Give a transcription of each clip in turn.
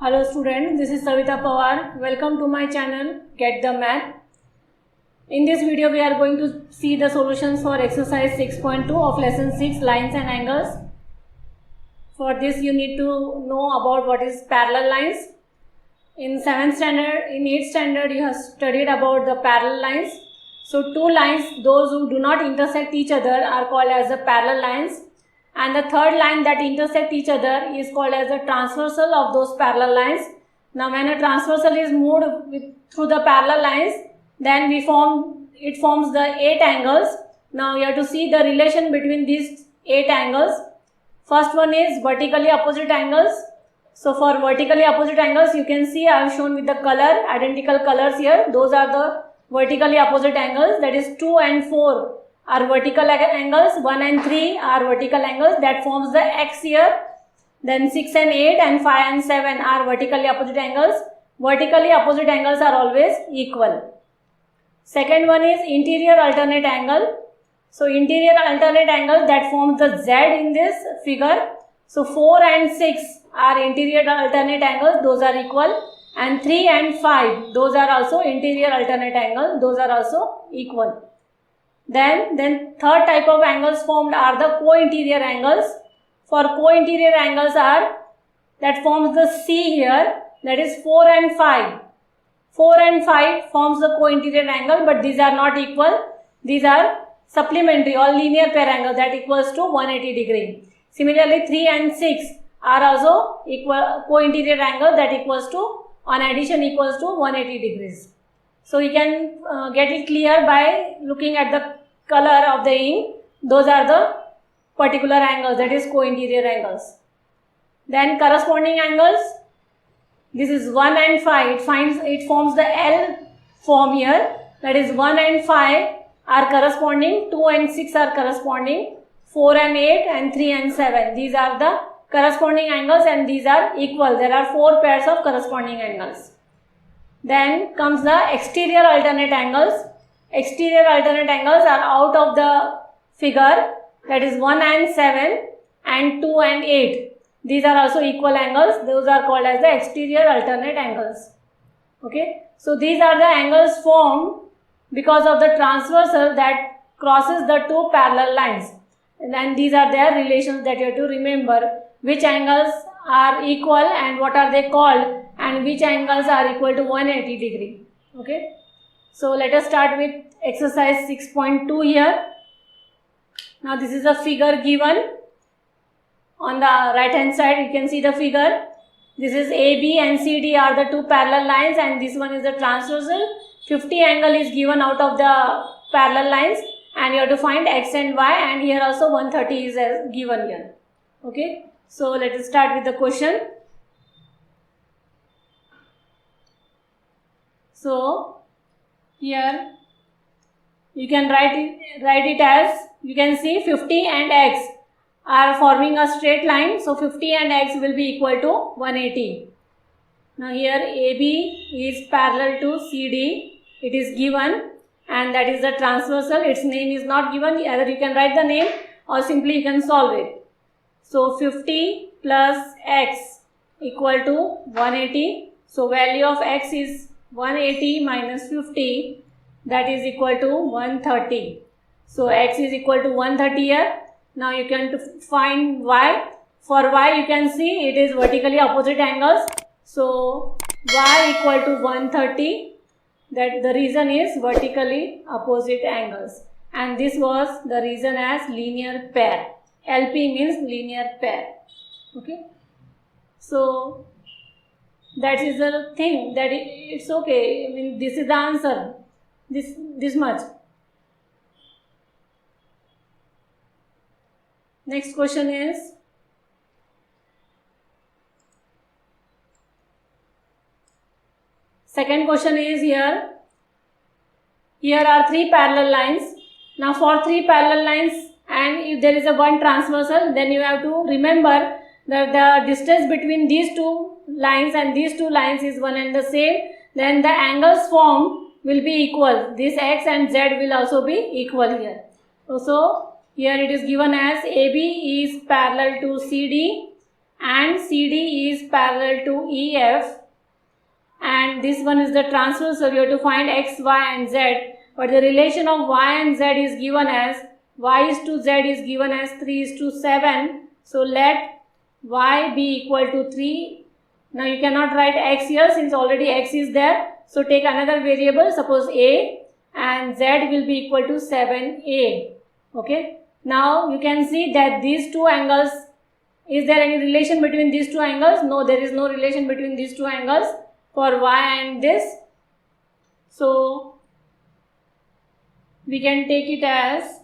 Hello students, this is Savita Pawar. Welcome to my channel Get the Math. In this video we are going to see the solutions for exercise 6.2 of lesson 6 lines and angles. For this you need to know about what is parallel lines. In 7th standard, in 8th standard you have studied about the parallel lines. So two lines, those who do not intersect each other are called as the parallel lines. And the third line that intersect each other is called as the transversal of those parallel lines. Now when a transversal is moved through the parallel lines, then it forms the 8 angles. Now you have to see the relation between these 8 angles. First one is vertically opposite angles. So for vertically opposite angles, you can see I have shown with the color, identical colors here. Those are the vertically opposite angles, that is 2 and 4. Are vertical angles, 1 and 3 are vertical angles, that forms the x here. Then 6 and 8 and 5 and 7 are vertically opposite angles. Vertically opposite angles are always equal. Second one is interior alternate angle. So interior alternate angle, that forms the z in this figure. So 4 and 6 are interior alternate angles, those are equal. And 3 and 5, those are also interior alternate angles, those are also equal. Then third type of angles formed are the co-interior angles. For co-interior angles that forms the C here, that is 4 and 5. 4 and 5 forms the co-interior angle, but these are not equal. These are supplementary or linear pair angle that equals to 180 degree. Similarly 3 and 6 are also equal co-interior angle that equals to, on addition equals to 180 degrees. So you can get it clear by looking at the color of the ink. Those are the particular angles, that is co-interior angles. Then corresponding angles, this is 1 and 5, it forms the L form here, that is 1 and 5 are corresponding, 2 and 6 are corresponding, 4 and 8 and 3 and 7. These are the corresponding angles and these are equal. There are 4 pairs of corresponding angles. Then comes the exterior alternate angles. Exterior alternate angles are out of the figure, that is 1 and 7 and 2 and 8. These are also equal angles, those are called as the exterior alternate angles. Okay, so these are the angles formed because of the transversal that crosses the two parallel lines. And then these are their relations that you have to remember, which angles are equal and what are they called, and which angles are equal to 180 degree. Okay. So let us start with exercise 6.2 here. Now this is a figure given. On the right hand side you can see the figure. This is AB and CD are the two parallel lines and this one is the transversal. 50 angle is given out of the parallel lines and you have to find x and y, and here also 130 is given here. Okay. So let us start with the question. So here you can write it as, you can see 50 and x are forming a straight line. So 50 and x will be equal to 180. Now here AB is parallel to CD. It is given and that is the transversal. Its name is not given. Either you can write the name or simply you can solve it. So 50 plus x equal to 180. So value of x is 180 minus 50, that is equal to 130. So x is equal to 130 here. Now you can find y. For y you can see it is vertically opposite angles. So y equal to 130. That the reason is vertically opposite angles. And this was the reason as linear pair. LP means linear pair. Okay. So that is the thing, that it's okay. I mean, this is the answer. This much. Next question is, second question is here. Here are 3 parallel lines. Now for 3 parallel lines and if there is a one transversal, then you have to remember that the distance between these two lines and these two lines is one and the same. Then the angles formed will be equal. This x and z will also be equal here. So here it is given as AB is parallel to CD and CD is parallel to EF, and this one is the transverse, so you have to find X, Y and Z, but the relation of Y and Z is given as Y is to Z is given as 3 is to 7, so let Y be equal to 3. Now you cannot write X here since already X is there, so take another variable, suppose A, and Z will be equal to 7A. Okay, now you can see that these two angles, is there any relation between these two angles? No, there is no relation between these two angles for Y and this. So we can take it as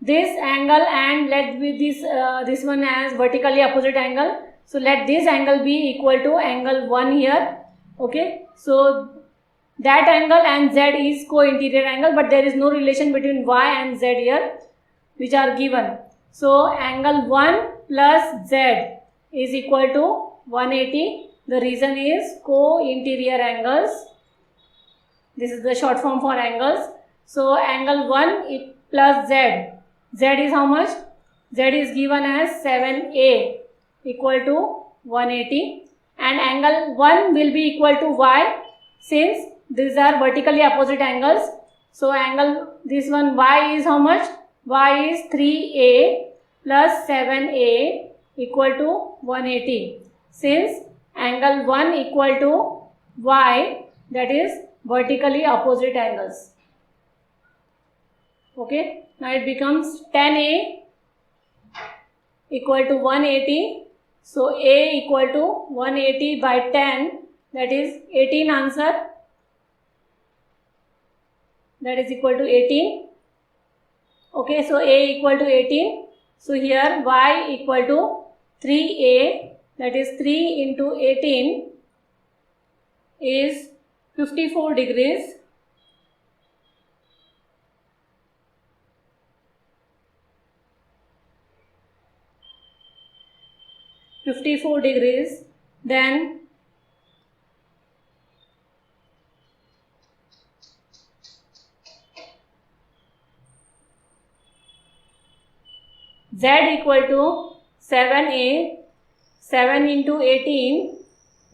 this angle, and let be this one as vertically opposite angle. So let this angle be equal to angle 1 here. Okay, so that angle and Z is co-interior angle, but there is no relation between Y and Z here which are given. So angle 1 plus Z is equal to 180. The reason is co-interior angles. This is the short form for angles. So angle 1 plus Z. Z is how much? Z is given as 7A equal to 180, and angle 1 will be equal to Y since these are vertically opposite angles. So angle, this one Y is how much? Y is 3A plus 7A equal to 180. Since angle 1 equal to Y, that is vertically opposite angles. Okay, now it becomes 10A equal to 180. So A equal to 180 by 10, that is 18 answer. That is equal to 18. Okay, so A equal to 18. So here Y equal to 3A, that is 3 into 18 is 54 degrees. Then Z equal to 7A, 7 into 18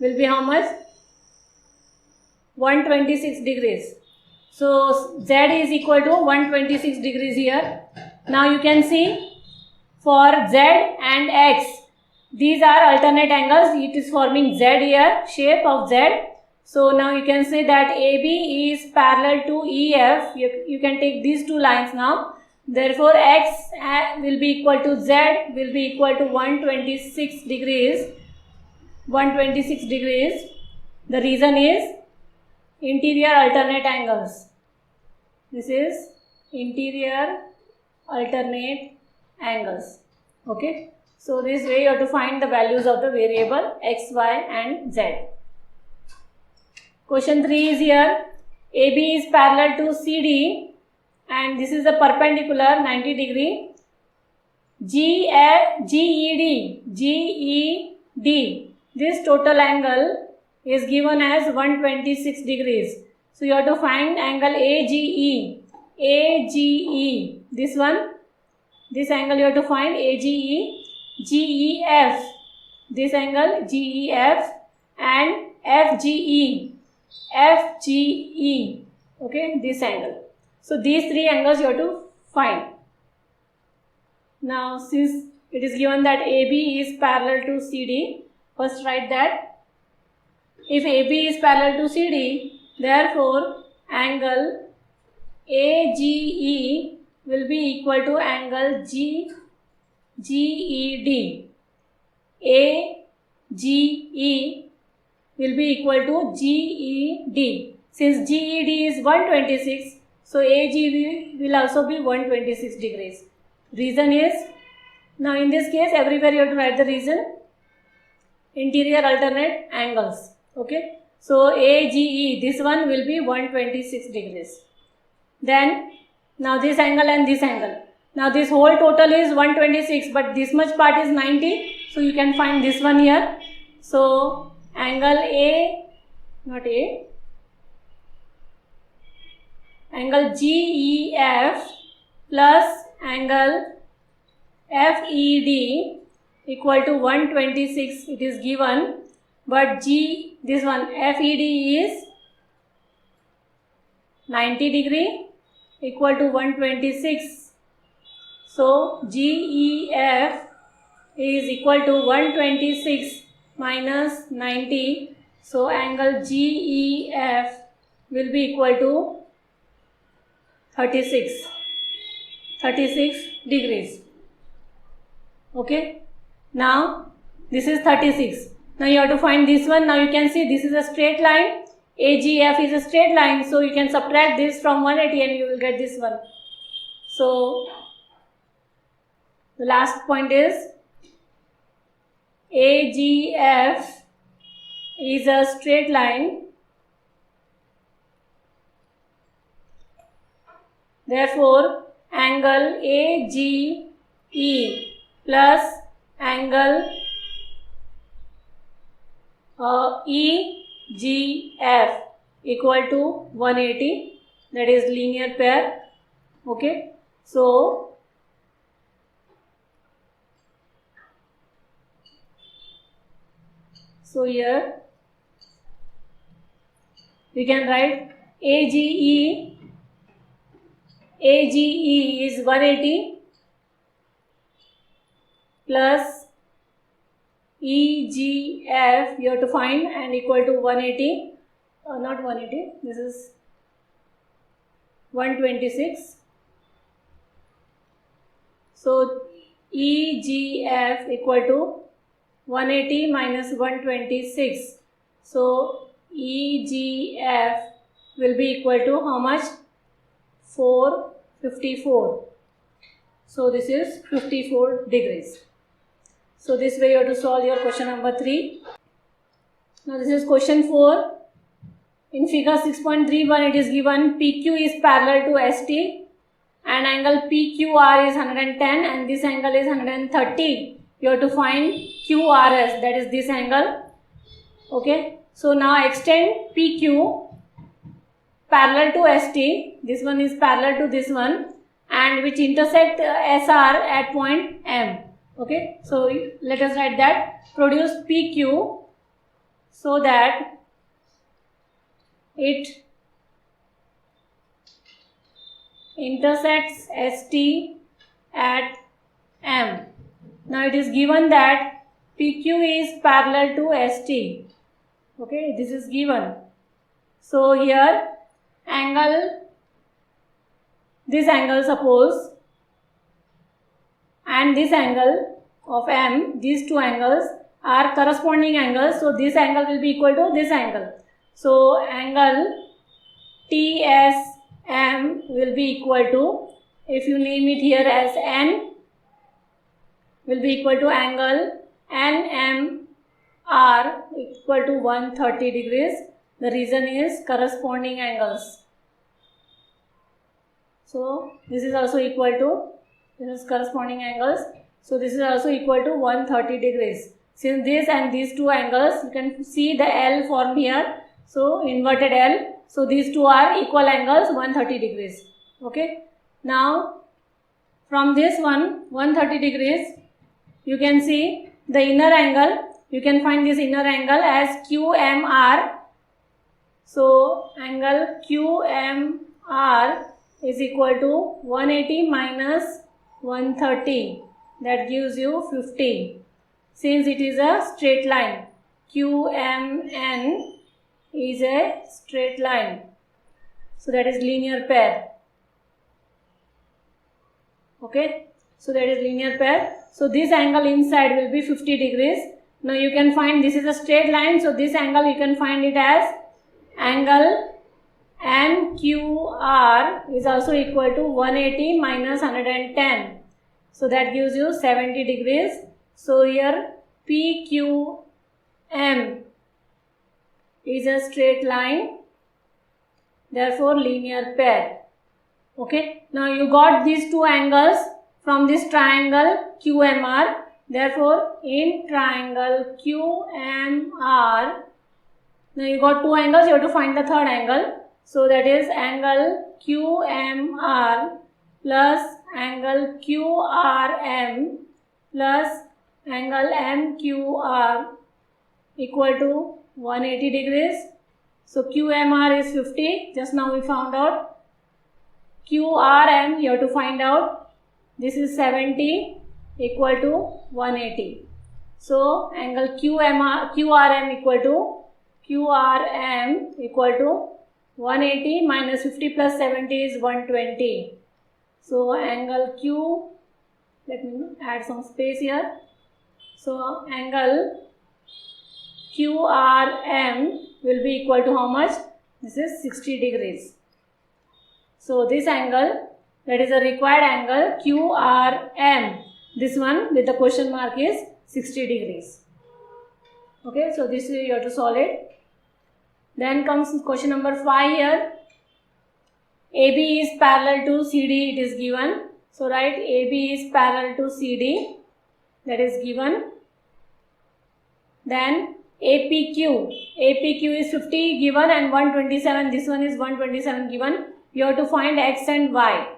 will be how much? 126 degrees. So Z is equal to 126 degrees here. Now you can see for Z and X, these are alternate angles. It is forming Z here, shape of Z. So now you can say that AB is parallel to EF. You can take these two lines now. Therefore X will be equal to Z will be equal to 126 degrees. 126 degrees. The reason is interior alternate angles. This is interior alternate angles. Okay. So this way you have to find the values of the variable X, Y and Z. Question 3 is here. AB is parallel to CD and this is the perpendicular 90 degree. GED, this total angle is given as 126 degrees. So you have to find angle AGE. This one, this angle you have to find AGE. GEF, this angle GEF, and FGE, okay, this angle. So these three angles you have to find. Now since it is given that AB is parallel to CD, first write that if AB is parallel to CD, therefore angle AGE will be equal to angle GED. AGE will be equal to GED. Since GED is 126, so AG will also be 126 degrees. Reason is, now in this case everywhere you have to write the reason, interior alternate angles. Okay, so AGE, this one will be 126 degrees. Then now this angle and this angle. Now this whole total is 126, but this much part is 90, so you can find this one here. So angle angle GEF plus angle FED equal to 126 it is given, but G, this one FED is 90 degree equal to 126. So GEF is equal to 126 minus 90. So angle GEF will be equal to 36 degrees. Okay. Now this is 36. Now you have to find this one. Now you can see this is a straight line. AGF is a straight line. So you can subtract this from 180 and you will get this one. So the last point is AGF is a straight line. Therefore, angle AGE plus angle EGF equal to 180. That is linear pair. Okay. So here we can write AGE is 180 plus EGF you have to find and equal to 180, not 180, this is 126. So EGF equal to 180 minus 126. So EGF will be equal to how much? 454. So this is 54 degrees. So this way you have to solve your question number 3. Now this is question 4. In figure 6.31 it is given PQ is parallel to ST and angle PQR is 110 and this angle is 130. You have to find QRS, that is this angle. Okay. So now extend PQ parallel to ST. This one is parallel to this one and which intersect SR at point M. Okay. So let us write that. Produce PQ so that it intersects ST at M. Now it is given that PQ is parallel to ST. Okay, this is given. So here angle, this angle suppose, and this angle of M, these two angles are corresponding angles. So this angle will be equal to this angle. So angle TSM will be equal to, if you name it here as N, will be equal to angle NMR equal to 130 degrees. The reason is corresponding angles. So this is also equal to, this is corresponding angles. So this is also equal to 130 degrees. Since this and these two angles, you can see the L formed here. So inverted L. So these two are equal angles 130 degrees. Okay. Now from this one 130 degrees, you can see the inner angle. You can find this inner angle as QMR. So angle QMR is equal to 180 minus 130. That gives you 50. Since it is a straight line, QMN is a straight line. So that is linear pair. Okay. So that is linear pair. So this angle inside will be 50 degrees. Now you can find this is a straight line. So this angle you can find it as angle NQR is also equal to 180 minus 110. So that gives you 70 degrees. So here PQM is a straight line. Therefore linear pair. Okay. Now you got these two angles from this triangle QMR. Therefore, in triangle QMR, now you got two angles, you have to find the third angle. So that is angle QMR plus angle QRM plus angle MQR equal to 180 degrees. So QMR is 50. Just now we found out. QRM you have to find out. This is 70 equal to 180. So angle QRM equal to 180 minus 50 plus 70 is 120. So angle Q, let me add some space here. So angle QRM will be equal to how much? This is 60 degrees. So this angle, that is the required angle QRM, this one with the question mark is 60 degrees. Okay, so this way you have to solve it. Then comes question number 5 here. AB is parallel to CD, it is given. So write AB is parallel to CD, that is given. Then APQ is 50 given and 127, this one is 127 given. You have to find X and Y.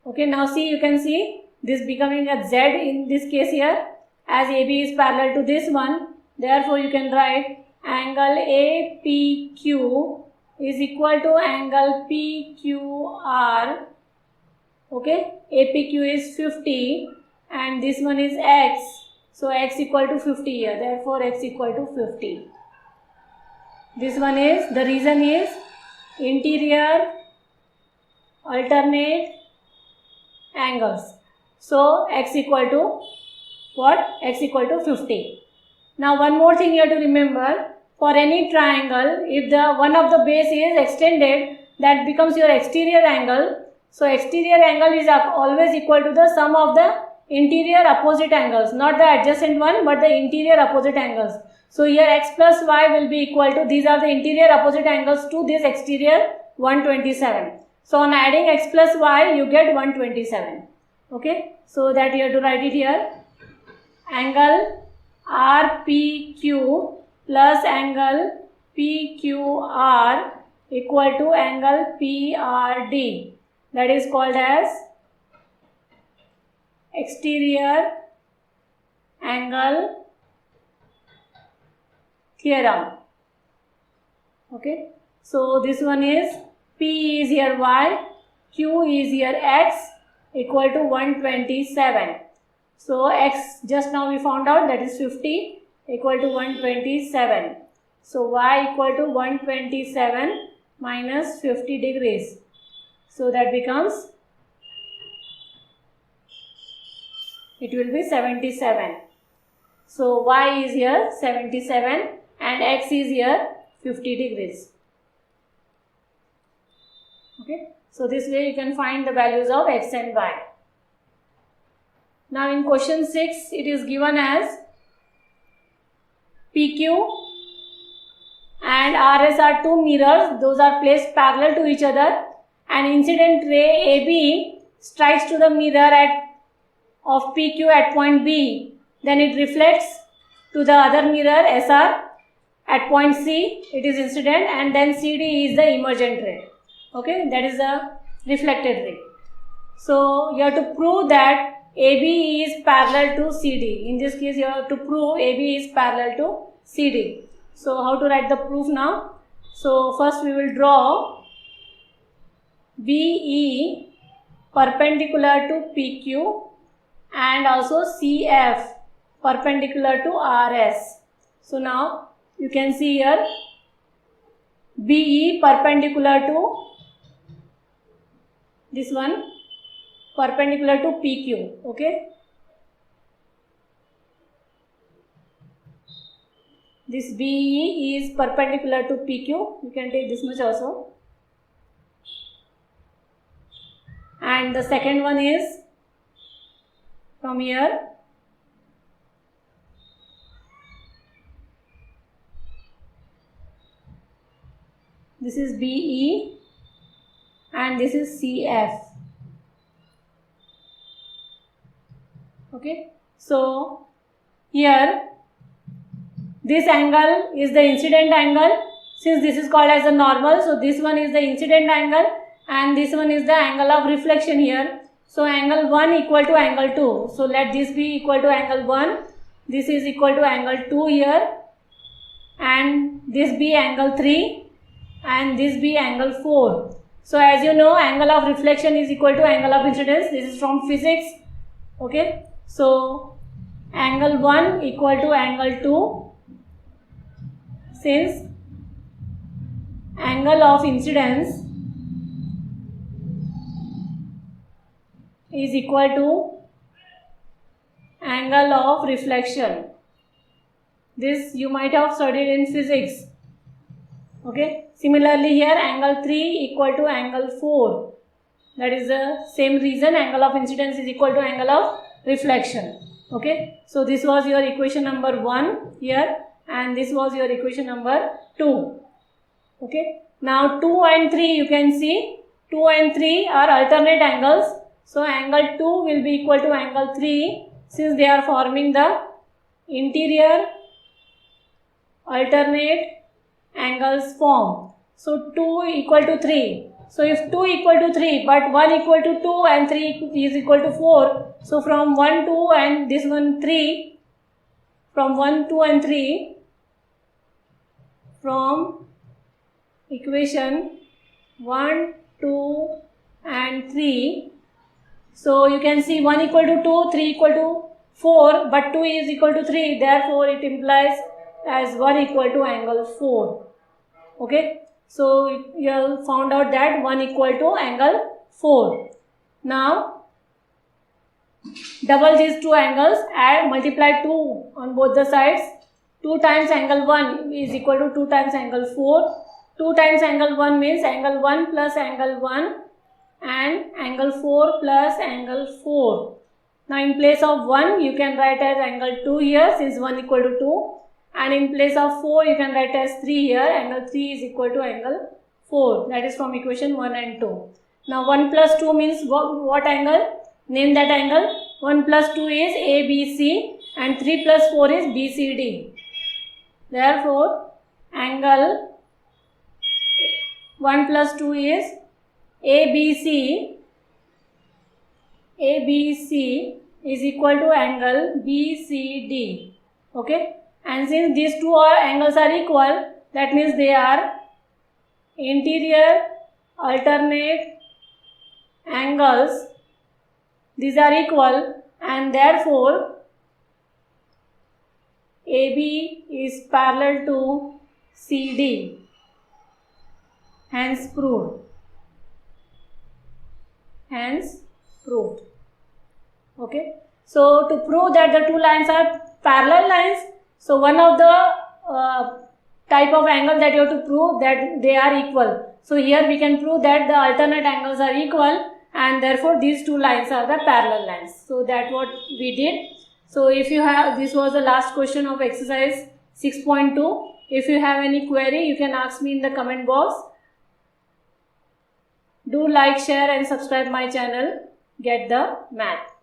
Okay, now see, you can see this becoming a Z in this case here, as AB is parallel to this one. Therefore you can write angle APQ is equal to angle PQR. Okay, APQ is 50 and this one is X. So X equal to 50 here. Therefore X equal to 50. This one is, the reason is interior alternate angles. So X equal to what? X equal to 50. Now one more thing you have to remember. For any triangle, if the one of the base is extended, that becomes your exterior angle. So exterior angle is always equal to the sum of the interior opposite angles, not the adjacent one but the interior opposite angles. So here X plus Y will be equal to, these are the interior opposite angles to this exterior 127. So on adding X plus Y you get 127. Okay, so that you have to write it here. Angle RPQ plus angle PQR equal to angle PRD, that is called as exterior angle theorem. Okay, so this one is P is here Y, Q is here X equal to 127. So X just now we found out, that is 50 equal to 127. So Y equal to 127 minus 50 degrees. So that becomes, it will be 77. So Y is here 77 and X is here 50 degrees. Okay, so this way you can find the values of X and Y. Now in question 6 it is given as PQ and RS are two mirrors, those are placed parallel to each other. An incident ray AB strikes to the mirror of PQ at point B, then it reflects to the other mirror SR at point C, it is incident, and then CD is the emergent ray. Okay, that is the reflected ray. So you have to prove that AB is parallel to CD. In this case you have to prove AB is parallel to CD. So how to write the proof now? So first we will draw BE perpendicular to PQ and also CF perpendicular to RS. So now you can see here BE perpendicular to this one, perpendicular to PQ. Okay, this BE is perpendicular to PQ. You can take this much also. And the second one is from here. This is BE and this is CF. Okay, so here this angle is the incident angle. Since this is called as the normal, so this one is the incident angle and this one is the angle of reflection here. So angle 1 equal to angle 2. So let this be equal to angle 1 this is equal to angle 2 here, and this be angle 3, and this be angle 4. So as you know, angle of reflection is equal to angle of incidence. This is from physics. Okay, so angle 1 equal to angle 2, since angle of incidence is equal to angle of reflection. This you might have studied in physics. Okay, similarly here angle 3 equal to angle 4. That is the same reason angle of incidence is equal to angle of reflection. Okay, so this was your equation number 1 here, and this was your equation number 2. Okay, now 2 and 3 you can see 2 and 3 are alternate angles. So angle 2 will be equal to angle 3 since they are forming the interior alternate angles form. So 2 equal to 3. So if 2 equal to 3 but 1 equal to 2 and 3 is equal to 4. So from 1, 2 and this one 3, from 1, 2 and 3, from equation 1, 2 and 3. So you can see 1 equal to 2, 3 equal to 4, but 2 is equal to 3. Therefore it implies as 1 equal to angle 4. Okay, so you have found out that 1 equal to angle 4. Now double these two angles, add, multiply 2 on both the sides. 2 times angle 1 is equal to 2 times angle 4. 2 times angle 1 means angle 1 plus angle 1 and angle 4 plus angle 4. Now in place of 1 you can write as angle 2 here since 1 equal to 2, and in place of 4 you can write as 3 here, angle 3 is equal to angle 4. That is from equation 1 and 2. Now 1 plus 2 means what angle? Name that angle. 1 plus 2 is ABC and 3 plus 4 is BCD. Therefore angle 1 plus 2 is ABC is equal to angle BCD. Okay, and since these two angles are equal, that means they are interior alternate angles. These are equal, and therefore AB is parallel to CD. Hence proved. Okay, so to prove that the two lines are parallel lines, so one of the type of angle that you have to prove that they are equal. So here we can prove that the alternate angles are equal, and therefore these two lines are the parallel lines. So that's what we did. So if you have, this was the last question of exercise 6.2. If you have any query, you can ask me in the comment box. Do like, share and subscribe my channel, Get the Math.